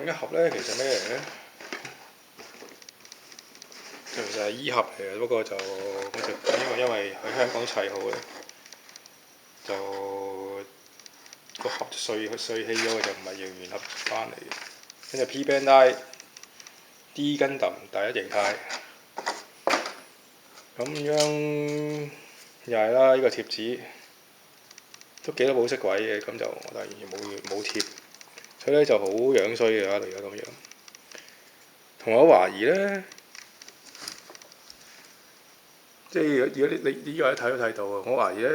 另一盒咧，其實咩嚟咧？其實係衣盒嚟嘅，不過就因為喺香港砌好咧，就個盒碎氣咗，就唔係原盒翻嚟嘅。跟住 P Bandai D Gundam第一形態，咁樣又係啦，呢個貼紙都幾多保色位嘅，咁就我完全冇貼，所以咧就好樣衰嘅，而家咁樣。同我懷疑咧，即係如果你呢個一睇都睇到啊，我懷疑咧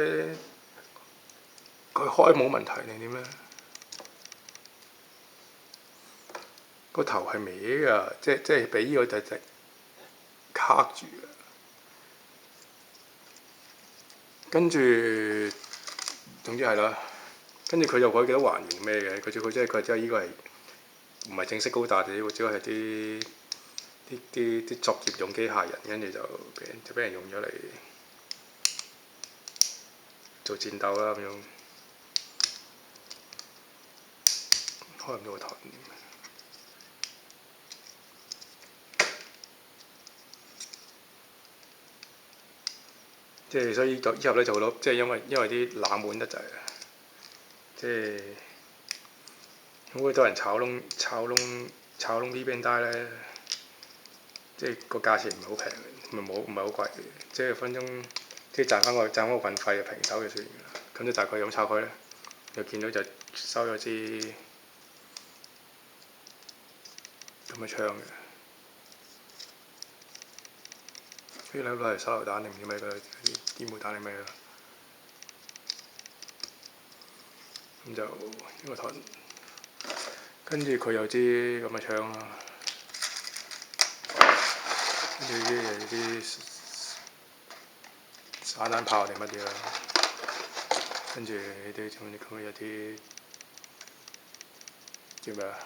佢開冇問題定點咧？個頭係歪㗎，即係俾呢個就卡住嘅。跟住總之係啦，跟住佢又鬼記得還原咩嘅？佢即係呢個係唔係正式高達嘅？呢個只係啲作業用機械人，跟住就俾人用咗嚟做戰鬥啦咁樣，開唔到個頭。即係所以依盒咧就好多，即係因為啲冷門得滯啊！即係好多人炒窿 P Bandai咧，即係個價錢唔係好平，唔係好貴嘅，即係分鐘即係賺翻個運費平手就算㗎啦。咁就大概咁炒開咧，又見到就收咗支咁嘅槍嘅。呢兩個係手榴彈定唔知咩嘅，煙霧彈定咩嘅。咁就呢個盾，跟住佢有支咁嘅槍啦，跟住呢係啲散彈炮定乜嘢啦，跟住呢啲咁有啲叫咩啊？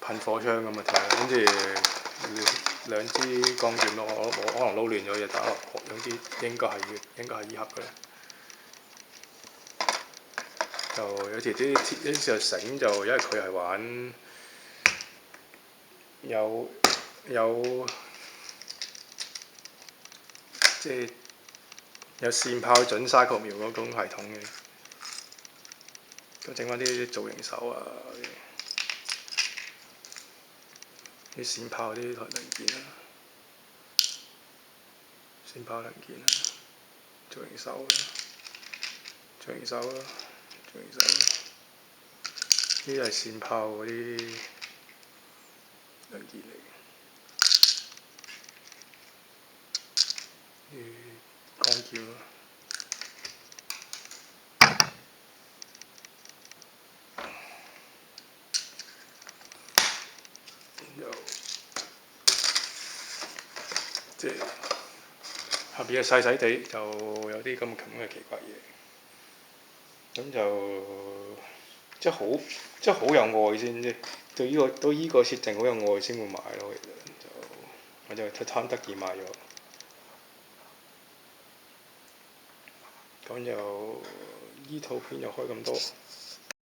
噴火槍咁嘅盾，跟住兩支鋼劍咯，我可能撈亂咗嘢打落，兩支應該係依盒嘅。就有時啲繩就因為佢係玩有即係有線炮準沙局瞄嗰種系統嘅，咁整翻啲造型手啊，啲線炮啲零件啊，線炮零件啊，造型手啦，呢啲係線炮嗰啲零件嚟嘅，啲鋼劍啊。即係下邊係細細地，就有啲咁嘅奇怪嘢，咁就即係好有愛先啫。對依個設定好有愛先會買咯，其實就我就貪得意買咗。咁就依套片又開咁多。